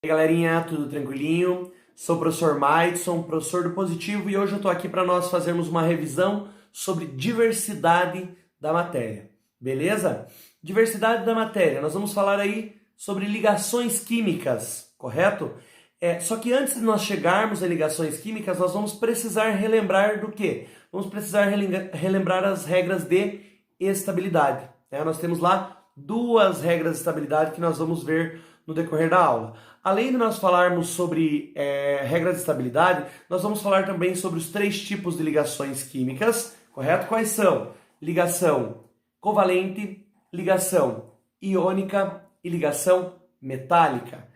E aí, galerinha, tudo tranquilinho? Sou o professor Maidson, professor do Positivo, e hoje eu estou aqui para nós fazermos uma revisão sobre diversidade da matéria, beleza? Diversidade da matéria, nós vamos falar aí sobre ligações químicas, correto? Só que antes de nós chegarmos a ligações químicas, nós vamos precisar relembrar do quê? Vamos precisar relembrar as regras de estabilidade. Nós temos lá duas regras de estabilidade que nós vamos ver no decorrer da aula. Além de nós falarmos sobre regras de estabilidade, nós vamos falar também sobre os três tipos de ligações químicas, correto? Quais são? Ligação covalente, ligação iônica e ligação metálica.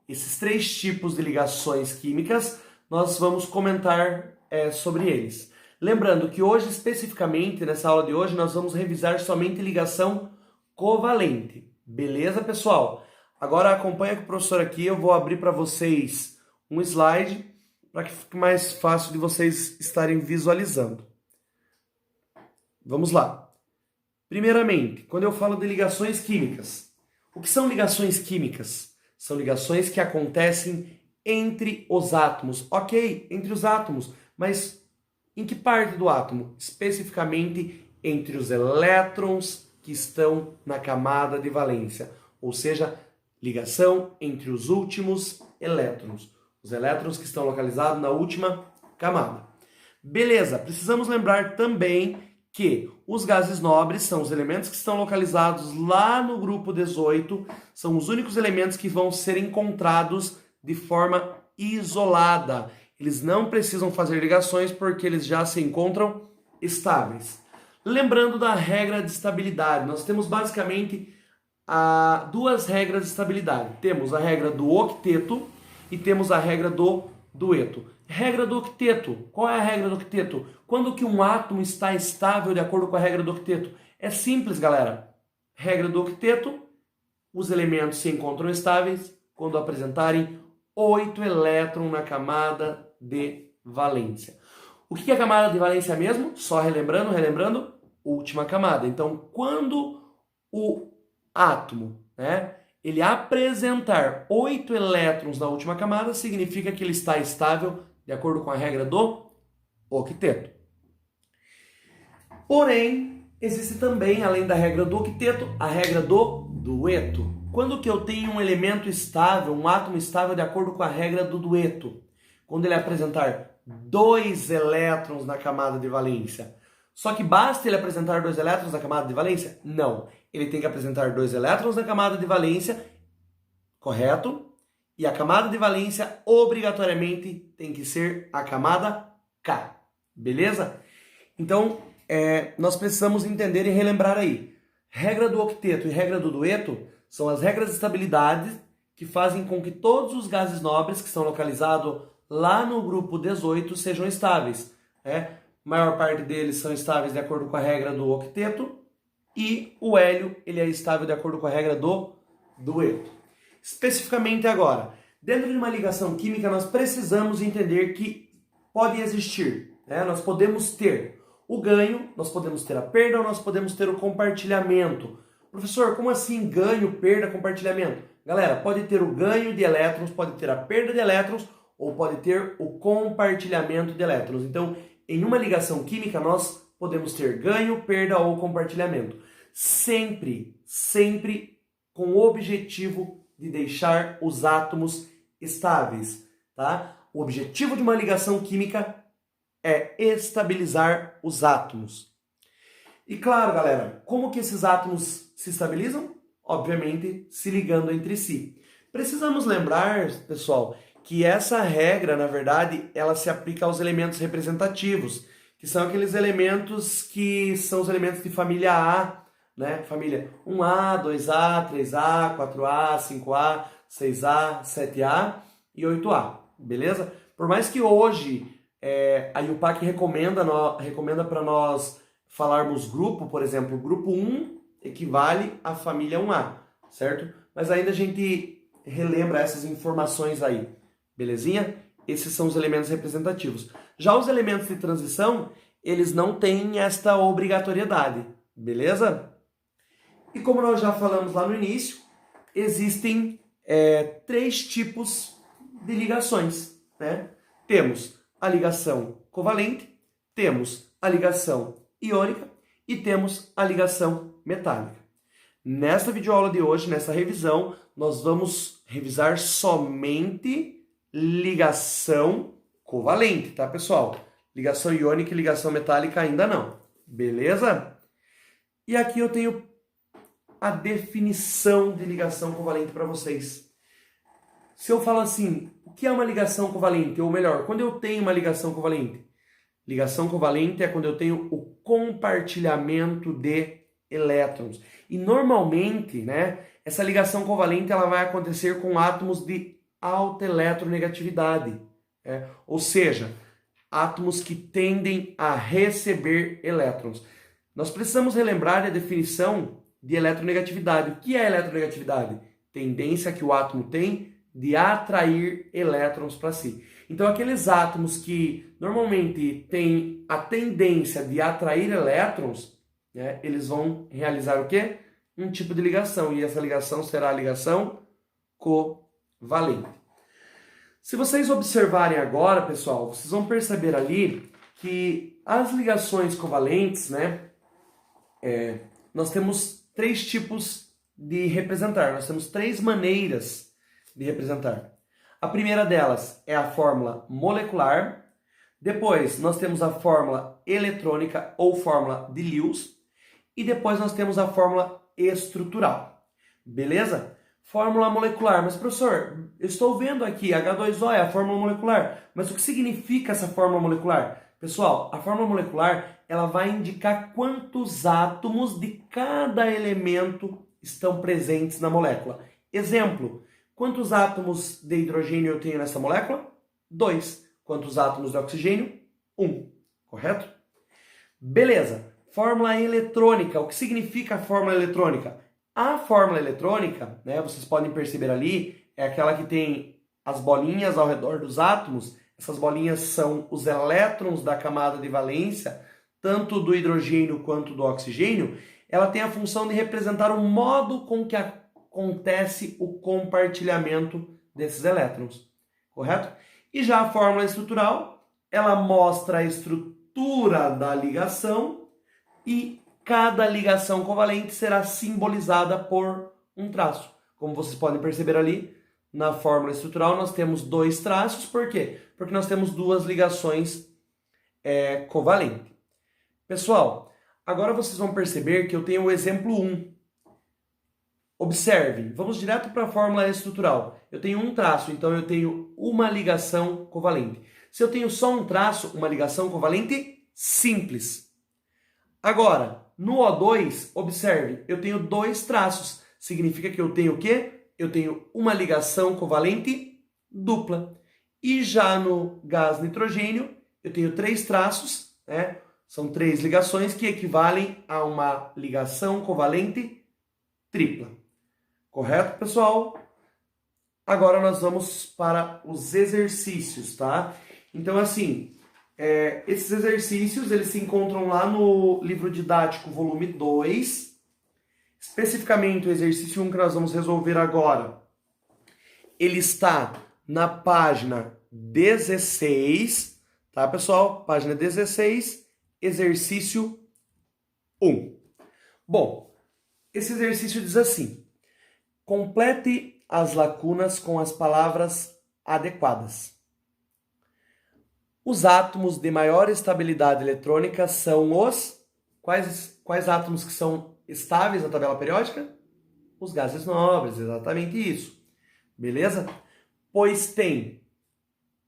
Esses três tipos de ligações químicas, nós vamos comentar sobre eles. Lembrando que hoje, especificamente, nessa aula de hoje, nós vamos revisar somente ligação covalente. Beleza, pessoal? Agora acompanha com o professor aqui, eu vou abrir para vocês um slide para que fique mais fácil de vocês estarem visualizando. Vamos lá. Primeiramente, quando eu falo de ligações químicas, o que são ligações químicas? São ligações que acontecem entre os átomos. Ok, entre os átomos, mas em que parte do átomo? Especificamente entre os elétrons que estão na camada de valência, ou seja, ligação entre os últimos elétrons, os elétrons que estão localizados na última camada. Beleza, precisamos lembrar também que os gases nobres são os elementos que estão localizados lá no grupo 18, são os únicos elementos que vão ser encontrados de forma isolada. Eles não precisam fazer ligações porque eles já se encontram estáveis. Lembrando da regra de estabilidade, nós temos basicamente duas regras de estabilidade. Temos a regra do octeto e temos a regra do dueto. Regra do octeto. Qual é a regra do octeto? Quando que um átomo está estável de acordo com a regra do octeto? É simples, galera. Regra do octeto, os elementos se encontram estáveis quando apresentarem 8 elétrons na camada de valência. O que é a camada de valência mesmo? Só relembrando, última camada. Então, quando o átomo, ele apresentar 8 elétrons na última camada, significa que ele está estável de acordo com a regra do octeto. Porém, existe também, além da regra do octeto, a regra do dueto. Quando que eu tenho um elemento estável, um átomo estável de acordo com a regra do dueto? Quando ele apresentar 2 elétrons na camada de valência. Só que basta ele apresentar 2 elétrons na camada de valência? Não. Ele tem que apresentar 2 elétrons na camada de valência, correto? E a camada de valência, obrigatoriamente, tem que ser a camada K. Beleza? Então, nós precisamos entender e relembrar aí. Regra do octeto e regra do dueto são as regras de estabilidade que fazem com que todos os gases nobres que estão localizados lá no grupo 18 sejam estáveis. A maior parte deles são estáveis de acordo com a regra do octeto e o hélio ele é estável de acordo com a regra do dueto. Especificamente agora, dentro de uma ligação química nós precisamos entender que pode existir, nós podemos ter o ganho, nós podemos ter a perda ou nós podemos ter o compartilhamento. Professor, como assim ganho, perda, compartilhamento? Galera, pode ter o ganho de elétrons, pode ter a perda de elétrons ou pode ter o compartilhamento de elétrons. Então, em uma ligação química, nós podemos ter ganho, perda ou compartilhamento. Sempre com o objetivo de deixar os átomos estáveis, tá? O objetivo de uma ligação química é estabilizar os átomos. E claro, galera, como que esses átomos se estabilizam? Obviamente, se ligando entre si. Precisamos lembrar, pessoal, que essa regra, na verdade, ela se aplica aos elementos representativos, que são aqueles elementos que são os elementos de família A, Família 1A, 2A, 3A, 4A, 5A, 6A, 7A e 8A, beleza? Por mais que hoje a IUPAC recomenda para nós falarmos grupo, por exemplo, o grupo 1 equivale à família 1A, certo? Mas ainda a gente relembra essas informações aí, belezinha? Esses são os elementos representativos. Já os elementos de transição, eles não têm esta obrigatoriedade, beleza? E como nós já falamos lá no início, existem três tipos de ligações, né? Temos a ligação covalente, temos a ligação iônica e temos a ligação metálica. Nesta videoaula de hoje, nessa revisão, nós vamos revisar somente ligação covalente, tá, pessoal? Ligação iônica e ligação metálica ainda não, beleza? E aqui eu tenho a definição de ligação covalente para vocês. Se eu falo assim, o que é uma ligação covalente? Ou melhor, quando eu tenho uma ligação covalente? Ligação covalente é quando eu tenho o compartilhamento de elétrons. E normalmente, né, essa ligação covalente ela vai acontecer com átomos de alta eletronegatividade. Ou seja, átomos que tendem a receber elétrons. Nós precisamos relembrar a definição de eletronegatividade. O que é eletronegatividade? Tendência que o átomo tem de atrair elétrons para si. Então, aqueles átomos que normalmente têm a tendência de atrair elétrons, né, eles vão realizar o quê? Um tipo de ligação. E essa ligação será a ligação covalente. Se vocês observarem agora, pessoal, vocês vão perceber ali que as ligações covalentes, né, nós temos três tipos de representar. Nós temos três maneiras de representar. A primeira delas é a fórmula molecular. Depois nós temos a fórmula eletrônica ou fórmula de Lewis. E depois nós temos a fórmula estrutural. Beleza? Fórmula molecular. Mas, professor, eu estou vendo aqui H2O é a fórmula molecular. Mas o que significa essa fórmula molecular? Pessoal, a fórmula molecular ela vai indicar quantos átomos de cada elemento estão presentes na molécula. Exemplo, quantos átomos de hidrogênio eu tenho nessa molécula? 2. Quantos átomos de oxigênio? 1. Correto? Beleza. Fórmula eletrônica. O que significa a fórmula eletrônica? A fórmula eletrônica, né, vocês podem perceber ali, é aquela que tem as bolinhas ao redor dos átomos. Essas bolinhas são os elétrons da camada de valência, tanto do hidrogênio quanto do oxigênio. Ela tem a função de representar o modo com que acontece o compartilhamento desses elétrons, correto? E já a fórmula estrutural, ela mostra a estrutura da ligação e cada ligação covalente será simbolizada por um traço. Como vocês podem perceber ali, na fórmula estrutural nós temos dois traços. Por quê? Porque nós temos duas ligações covalentes. Pessoal, agora vocês vão perceber que eu tenho o exemplo 1. Observem, vamos direto para a fórmula estrutural. Eu tenho um traço, então eu tenho uma ligação covalente. Se eu tenho só um traço, uma ligação covalente simples. Agora, no O2, observe, eu tenho dois traços. Significa que eu tenho o quê? Eu tenho uma ligação covalente dupla. E já no gás nitrogênio, eu tenho três traços, né? São três ligações que equivalem a uma ligação covalente tripla. Correto, pessoal? Agora nós vamos para os exercícios, tá? Então, assim, esses exercícios, eles se encontram lá no livro didático, volume 2. Especificamente, o exercício 1 que nós vamos resolver agora, ele está na página 16, tá, pessoal? Página 16, exercício 1. Bom, esse exercício diz assim: complete as lacunas com as palavras adequadas. Os átomos de maior estabilidade eletrônica são os... Quais átomos que são estáveis na tabela periódica? Os gases nobres, exatamente isso. Beleza? Pois tem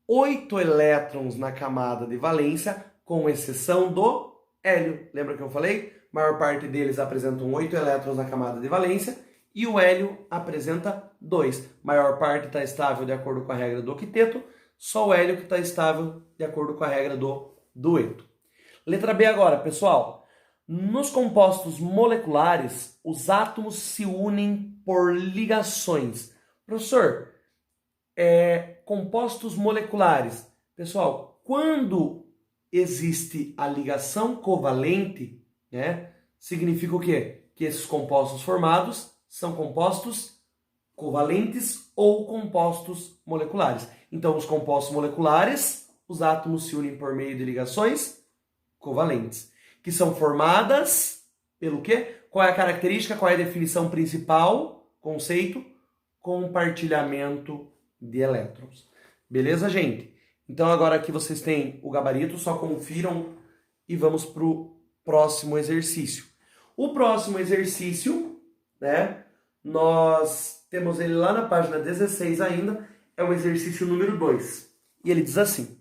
8 elétrons na camada de valência, com exceção do hélio. Lembra que eu falei? A maior parte deles apresentam 8 elétrons na camada de valência e o hélio apresenta 2. A maior parte está estável de acordo com a regra do octeto, só o hélio que está estável de acordo com a regra do dueto. Letra B agora, pessoal. Nos compostos moleculares, os átomos se unem por ligações. Professor, compostos moleculares. Pessoal, quando existe a ligação covalente, né, significa o quê? Que esses compostos formados são compostos covalentes ou compostos moleculares. Então, os compostos moleculares, os átomos se unem por meio de ligações covalentes, que são formadas pelo quê? Qual é a característica, qual é a definição principal, conceito? Compartilhamento de elétrons. Beleza, gente? Então, agora aqui vocês têm o gabarito, só confiram e vamos para o próximo exercício. O próximo exercício, né, nós temos ele lá na página 16 ainda, é o exercício número 2. E ele diz assim: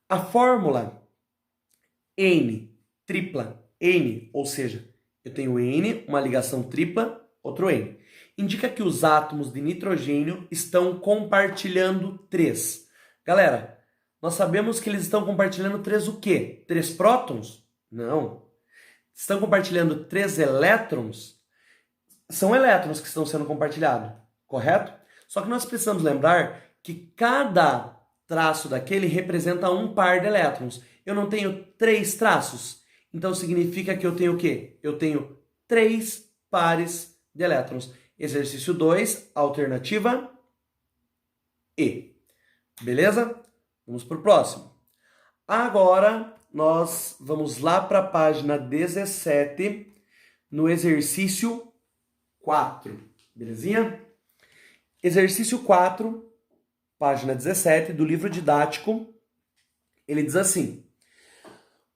a fórmula N tripla N, ou seja, eu tenho N, uma ligação tripla, outro N, indica que os átomos de nitrogênio estão compartilhando 3. Galera, nós sabemos que eles estão compartilhando 3 o quê? 3 prótons? Não. Estão compartilhando 3 elétrons? São elétrons que estão sendo compartilhados, correto? Só que nós precisamos lembrar que cada traço daquele representa um par de elétrons. Eu não tenho 3 traços, então significa que eu tenho o quê? Eu tenho 3 pares de elétrons. Exercício 2, alternativa E. Beleza? Vamos para o próximo. Agora, nós vamos lá para a página 17, no exercício 4. Belezinha? Exercício 4, página 17, do livro didático. Ele diz assim: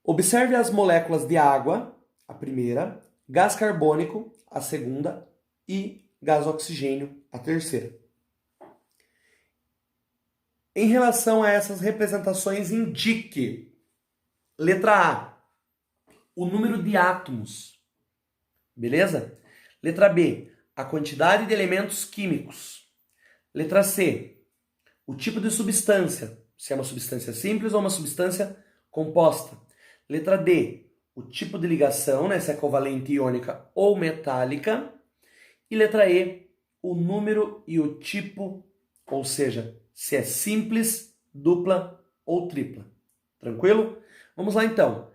observe as moléculas de água, a primeira, gás carbônico, a segunda, e gás oxigênio, a terceira. Em relação a essas representações, indique, letra A, o número de átomos, beleza? Letra B, a quantidade de elementos químicos. Letra C, o tipo de substância, se é uma substância simples ou uma substância composta. Letra D, o tipo de ligação, né, se é covalente, iônica ou metálica. E letra E, o número e o tipo, ou seja, se é simples, dupla ou tripla. Tranquilo? Vamos lá então.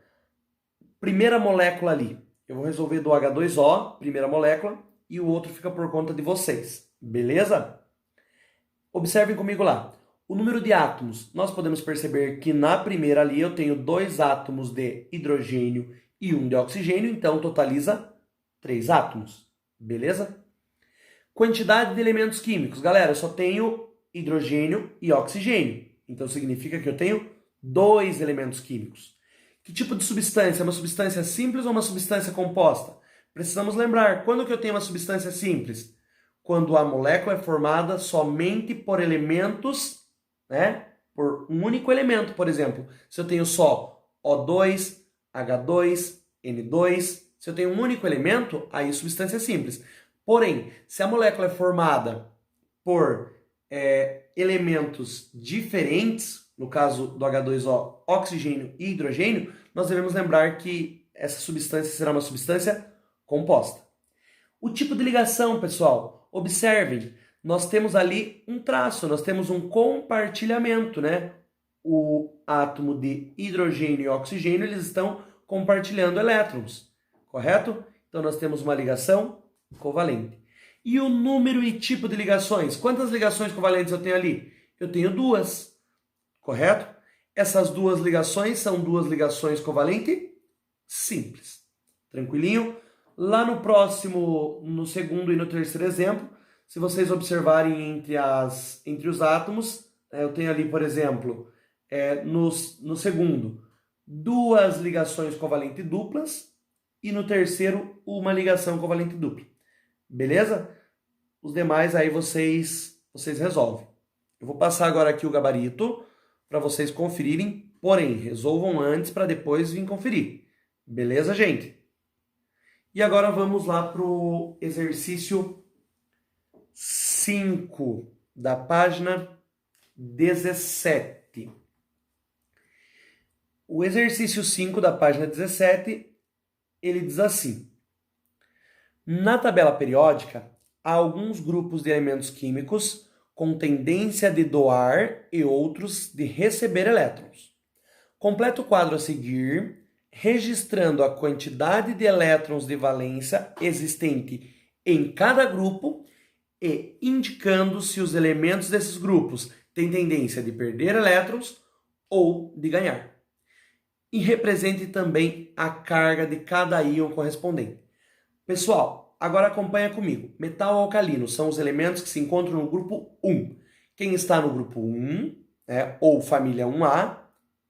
Primeira molécula ali. Eu vou resolver do H2O, primeira molécula, e o outro fica por conta de vocês. Beleza? Observem comigo lá. O número de átomos. Nós podemos perceber que na primeira ali eu tenho 2 átomos de hidrogênio e 1 de oxigênio, então totaliza 3 átomos. Beleza? Quantidade de elementos químicos. Galera, eu só tenho hidrogênio e oxigênio. Então significa que eu tenho 2 elementos químicos. Que tipo de substância? É uma substância simples ou uma substância composta? Precisamos lembrar, quando que eu tenho uma substância simples? Quando a molécula é formada somente por elementos, né? Por um único elemento, por exemplo. Se eu tenho só O2, H2, N2, se eu tenho um único elemento, aí substância simples. Porém, se a molécula é formada por elementos diferentes, no caso do H2O, oxigênio e hidrogênio, nós devemos lembrar que essa substância será uma substância composta. O tipo de ligação, pessoal, observem, nós temos ali um traço, nós temos um compartilhamento, né? O átomo de hidrogênio e oxigênio, eles estão compartilhando elétrons, correto? Então nós temos uma ligação covalente. E o número e tipo de ligações? Quantas ligações covalentes eu tenho ali? Eu tenho 2, correto? Essas 2 ligações são 2 ligações covalentes simples. Tranquilinho? Lá no próximo, no segundo e no terceiro exemplo, se vocês observarem entre os átomos, eu tenho ali, por exemplo, no segundo, 2 ligações covalentes duplas e no terceiro, uma ligação covalente dupla. Beleza? Os demais aí vocês resolvem. Eu vou passar agora aqui o gabarito para vocês conferirem, porém, resolvam antes para depois vir conferir. Beleza, gente? E agora vamos lá para o exercício 5 da página 17. O exercício 5 da página 17, ele diz assim: na tabela periódica, há alguns grupos de elementos químicos com tendência de doar e outros de receber elétrons. Completa o quadro a seguir, registrando a quantidade de elétrons de valência existente em cada grupo e indicando se os elementos desses grupos têm tendência de perder elétrons ou de ganhar. E represente também a carga de cada íon correspondente. Pessoal, agora acompanha comigo. Metal alcalino são os elementos que se encontram no grupo 1. Quem está no grupo 1, ou família 1A,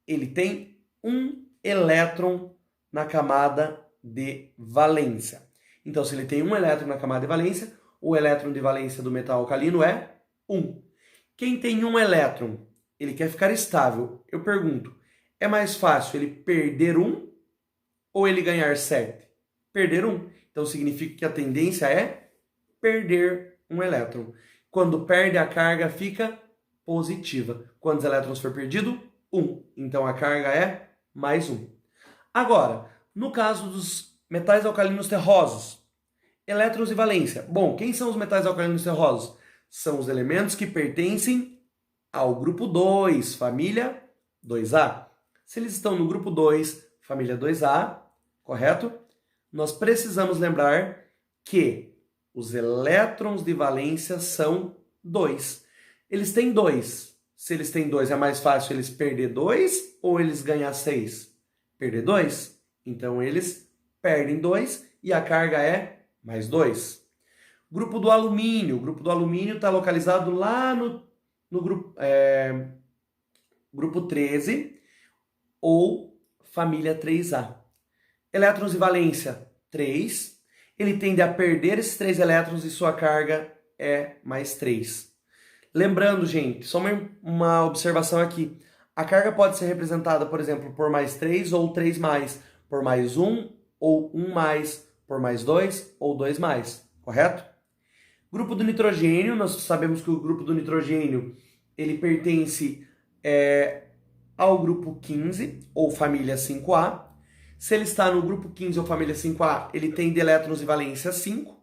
ele tem um elétron na camada de valência. Então, se ele tem um elétron na camada de valência, o elétron de valência do metal alcalino é 1. Quem tem um elétron, ele quer ficar estável. Eu pergunto, é mais fácil ele perder 1 ou ele ganhar 7? Perder 1. Então, significa que a tendência é perder um elétron. Quando perde a carga, fica positiva. Quantos elétrons for perdido? 1. Então, a carga é mais 1. Agora, no caso dos metais alcalinos terrosos, elétrons e valência. Bom, quem são os metais alcalinos terrosos? São os elementos que pertencem ao grupo 2, família 2A. Se eles estão no grupo 2, família 2A, correto? Nós precisamos lembrar que os elétrons de valência são 2. Eles têm 2. Se eles têm 2, é mais fácil eles perder 2 ou eles ganhar 6? Perder 2. Então, eles perdem 2 e a carga é mais 2. Grupo do alumínio. O grupo do alumínio está localizado lá no grupo 13 ou família 3A. Elétrons de valência 3. Ele tende a perder esses 3 elétrons e sua carga é mais 3. Lembrando, gente, só uma observação aqui. A carga pode ser representada, por exemplo, por mais 3 ou 3 mais, por mais 1 ou 1 mais, por mais 2 ou 2 mais, correto? Grupo do nitrogênio, nós sabemos que o grupo do nitrogênio ele pertence ao grupo 15 ou família 5A. Se ele está no grupo 15 ou família 5A, ele tem de elétrons de valência 5.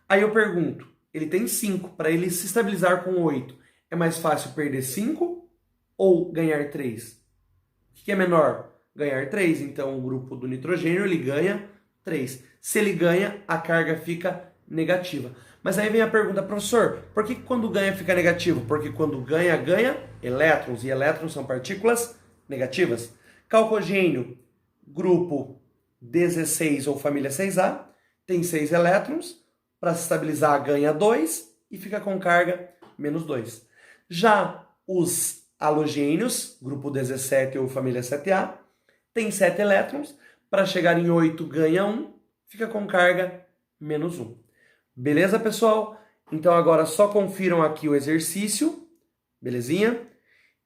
Aí eu pergunto, ele tem 5, para ele se estabilizar com 8, é mais fácil perder 5 ou ganhar 3? O que é menor? Ganhar 3. Então o grupo do nitrogênio ele ganha 3. Se ele ganha, a carga fica negativa. Mas aí vem a pergunta, professor, por que quando ganha fica negativo? Porque quando ganha, ganha elétrons, e elétrons são partículas negativas. Calcogênio, grupo 16 ou família 6A, tem 6 elétrons, para se estabilizar ganha 2 e fica com carga menos 2. Já os halogênios, grupo 17 ou família 7A, tem 7 elétrons, para chegar em 8 ganha 1, fica com carga menos 1. Beleza, pessoal? Então agora só confiram aqui o exercício, belezinha?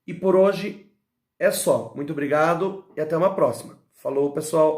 E por hoje é só. Muito obrigado e até uma próxima. Falou, pessoal!